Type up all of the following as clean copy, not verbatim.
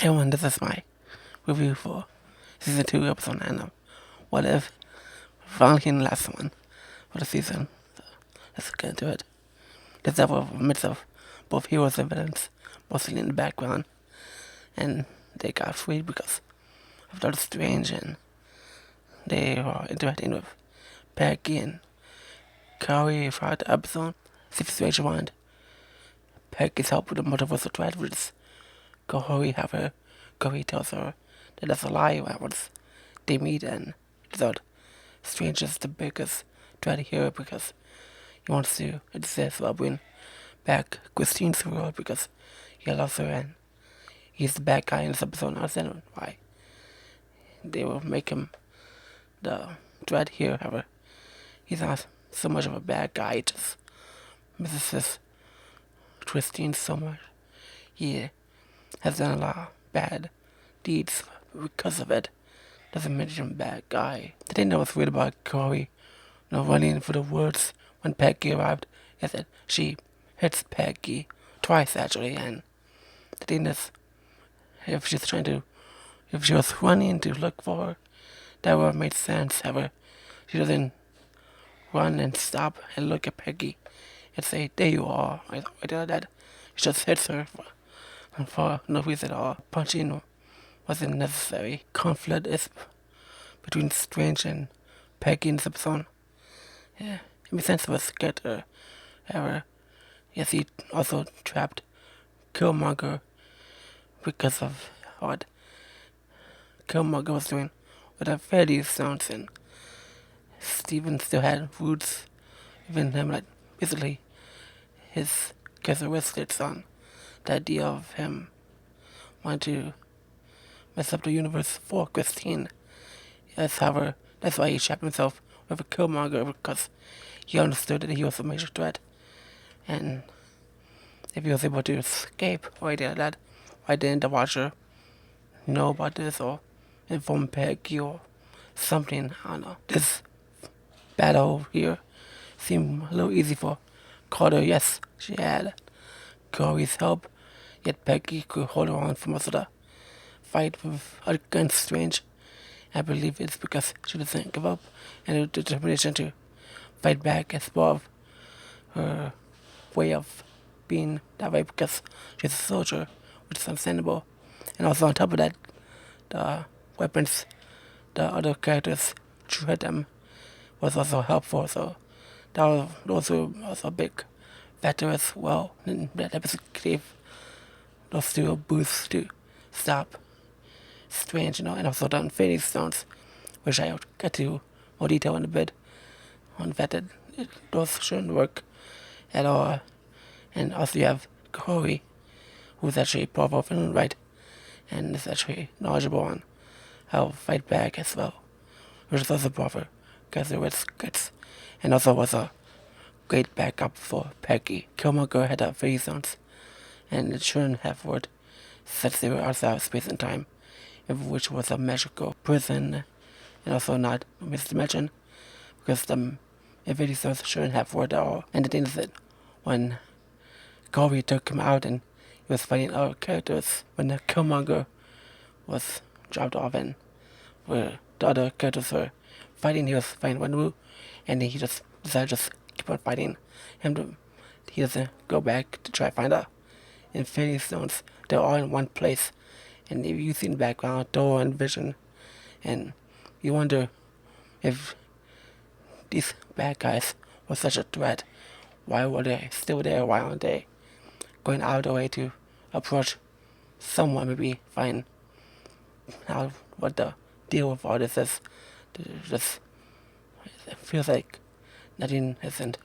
Everyone, this is my review for Season 2, Episode 9 of What If. Finally in the last one for the season. So let's get into it. This episode in the midst of both heroes and villains, mostly in the background. And they got freed because of Doctor Strange, and they were interacting with Peggy and Kahhori throughout the episode. Steve Strange wanted Peggy's help with the multiverse threat, which is Kahhori tells her that that's a lie once they meet, and that Strange is the biggest threat here because he wants to exist while bring back Christine's world because he loves her, and he's the bad guy in this episode. I understand why they will make him the threat here. However, he's not so much of a bad guy. He just misses his Christine so much. He has done a lot of bad deeds because of it. Doesn't make him a bad guy. The thing that was weird about Kahhori, running for the woods when Peggy arrived, is that she hits Peggy twice actually, and the thing is, if she was running to look for her, that would have made sense. However, she doesn't run and stop and look at Peggy and say, "There you are," I did that. She just hits her for no reason at all. Punching wasn't necessary. Conflict is between Strange and Peggy in this episode. Yeah, it makes sense of a scared error. Yes, he also trapped Killmonger because of what Killmonger was doing with the fairy sounds, and Steven still had roots within him, like basically his characteristics on the idea of him wanting to mess up the universe for Christine. Yes, however, that's why he trapped himself with a Killmonger, because he understood that he was a major threat. And if he was able to escape or anything like that, why didn't the Watcher know about this or inform Peggy or something? I don't know. This battle here seemed a little easy for Carter. Yes, she had Corey's help, yet Peggy could hold her on for most of the fight against Strange. I believe it's because she doesn't give up, and her determination to fight back is part of her way of being that way because she's a soldier, which is understandable. And also on top of that, the weapons the other characters trade them was also helpful, so those were also a big factor as well. And that episode gave those two a boost to stop Strange, and also the Infinity Stones, which I'll get to more detail in a bit on the fact that those shouldn't work at all. And also you have Kahhori, who's actually powerful and right, and is actually knowledgeable on how to fight back as well, which is also powerful because it was guts, and also was a great backup for Peggy. Killmonger had a Infinity Stones, and it shouldn't have worked since they were outside of space and time, which was a magical prison, and also not a misdimension, because the Infinity Stones shouldn't have worked at all. And the thing is that when Kahhori took him out and he was fighting other characters, when the Killmonger was dropped off and where the other characters were fighting, he was fighting Wenwu, and he just decided to just keep on fighting him. He doesn't go back to try to find the Infinity Stones. They're all in one place, and if you see in the background, Thor and Vision, and you wonder if these bad guys were such a threat, why were they still there? Why aren't they going out of the way to approach someone, maybe find out what the deal with all this is? It feels like nothing isn't,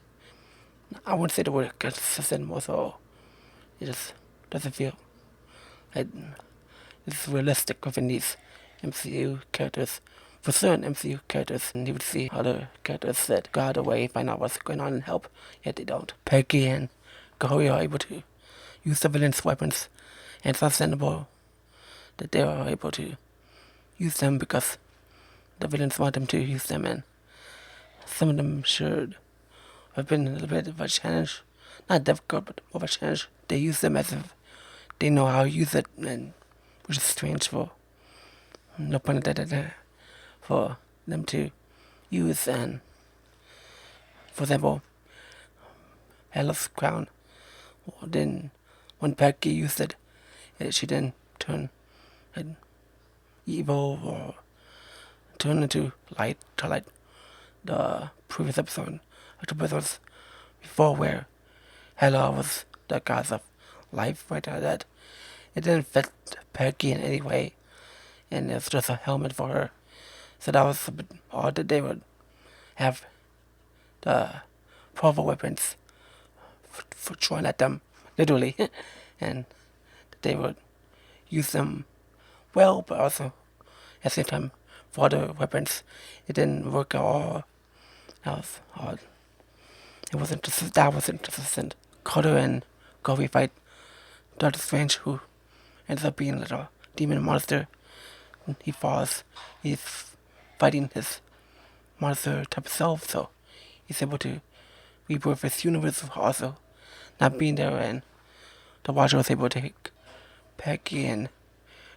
I wouldn't say the word consistent, more so it just doesn't feel like it's realistic within these MCU characters. For certain MCU characters, and you would see other characters that go out of the way, find out what's going on and help, yet they don't. Peggy and Kahhori are able to use the villain's weapons, and it's understandable that they are able to use them because the villains want them to use them, and some of them should have been a little bit of a challenge. Not difficult, but more of a challenge. They use them as if they know how to use it, and which is strange for, no pun intended, for them to use. And for example, Hela's crown, then when Peggy used it, she didn't turn evil or turn into light, to like the previous episode, or 2 episodes before, where Hela was the goddess of life, right now, that it didn't fit Peggy in any way, and it's just a helmet for her. So that was a bit odd that they would have the powerful weapons for throwing at them, literally, and they would use them well, but also at the same time for other weapons it didn't work at all. That was odd. That wasn't consistent. Carter and Kahhori fight Doctor Strange, who ends up being a little demon monster. He falls. He's fighting his monster type self, so he's able to rebirth his universe also not being there, and the Watcher was able to take Peggy and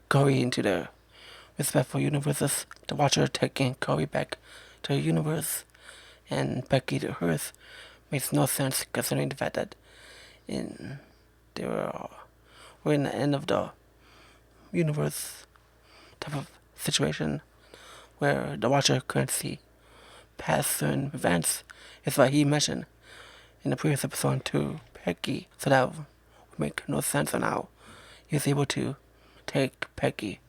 Kahhori into their respectful universes. The Watcher taking Kahhori back to her universe and Peggy to hers makes no sense, considering the fact that they were in the end of the universe type of situation where the Watcher couldn't see past certain events. It's what he mentioned in the previous episode to Peggy, so that would make no sense on how he was able to take Peggy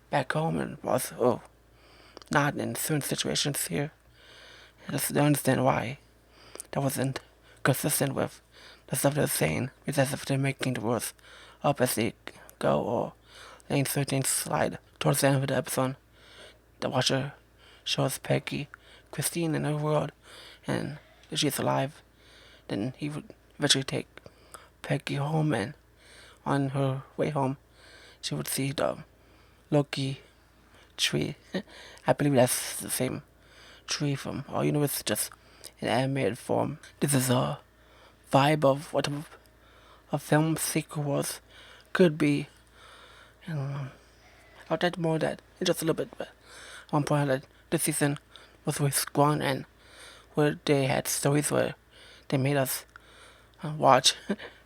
back home and also not in certain situations here. I just don't understand why that wasn't consistent with the stuff they're saying. It's as if they're making the words up as they go, or letting certain slide. Towards the end of the episode, the Watcher shows Peggy Christine in her world, and if she's alive, then he would eventually take Peggy home, and on her way home, she would see the Loki tree. I believe that's the same tree from our universe, just in animated form. This is a vibe of what a film sequel could be, and I'll touch more of that in just a little bit. But I want to point out that this season was really strong, and where they had stories where they made us watch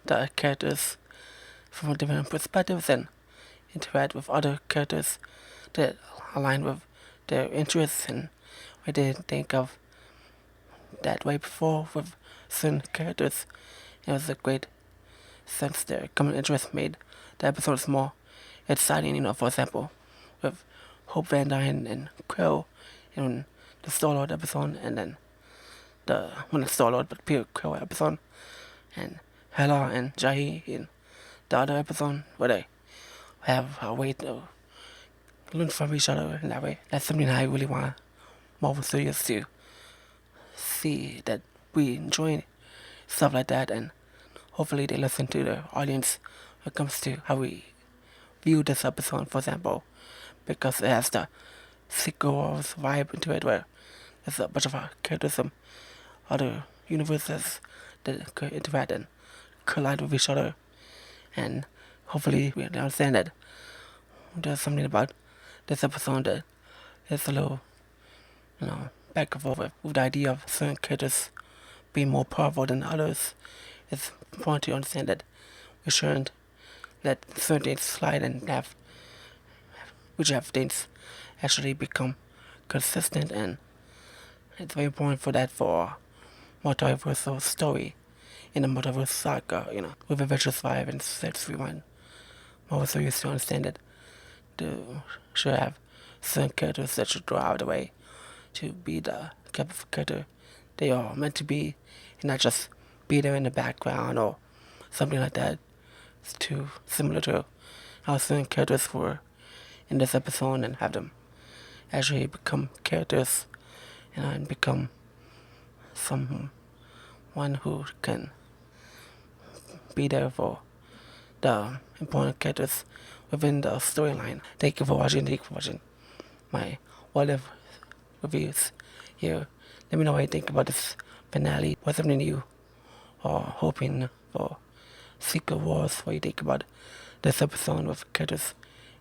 the characters from different perspectives and interact with other characters that align with their interests, and we didn't think of that way before with certain characters. It was a great sense their common interest made the episodes more exciting. For example, with Hope Van Dyne and Quill in the Star-Lord episode, and then not Star-Lord, but Peter Quill episode, and Hela and Jahi in the other episode, where they have a way to learn from each other in that way. That's something I really want Marvel Studios to see, that we enjoy stuff like that, and hopefully they listen to the audience when it comes to how we view this episode, for example, because it has the Secret Wars vibe into it, where there's a bunch of characters from other universes that could interact and collide with each other, and hopefully we understand that there's something about this episode that is a little, back and forth with the idea of certain characters being more powerful than others. It's important to understand that we shouldn't let certain things slide and have things actually become consistent, and it's very important for that for multiversal story in the multiverse saga, with Avengers 5 and 6. We want Marvel Studios to understand that they should have certain characters that should go out of the way to be the type of character they are meant to be, and not just be there in the background or something like that. It's too similar to how certain characters were in this episode, and have them actually become characters, and become someone who can be there for the important characters within the storyline. Thank you for watching. Thank you for watching my What If reviews here. Let me know what you think about this finale. What's something you are hoping for Secret Wars? What you think about this episode with characters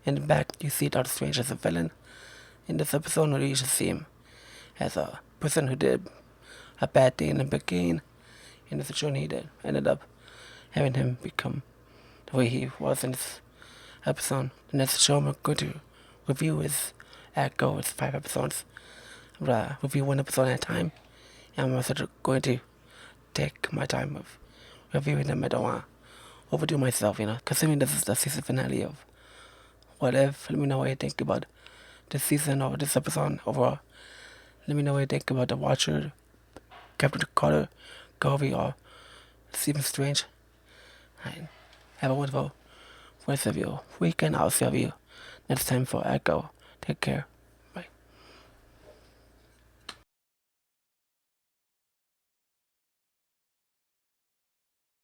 In the back, you see Doctor Strange as a villain. In this episode, you just see him as a person who did a bad thing in the beginning. In this journey, he did ended up having him become the way he was in this episode. The next show I'm going to review is Echo. It's 5 episodes. I'm going to review 1 episode at a time. And I'm also going to take my time of reviewing them. I don't want to overdo myself, considering this is the season finale of What If. Let me know what you think about this season or this episode overall. Let me know what you think about The Watcher, Captain Carter, Kahhori, or Stephen Strange. And have a wonderful rest of your weekend. I'll see you next time for Echo. Take care.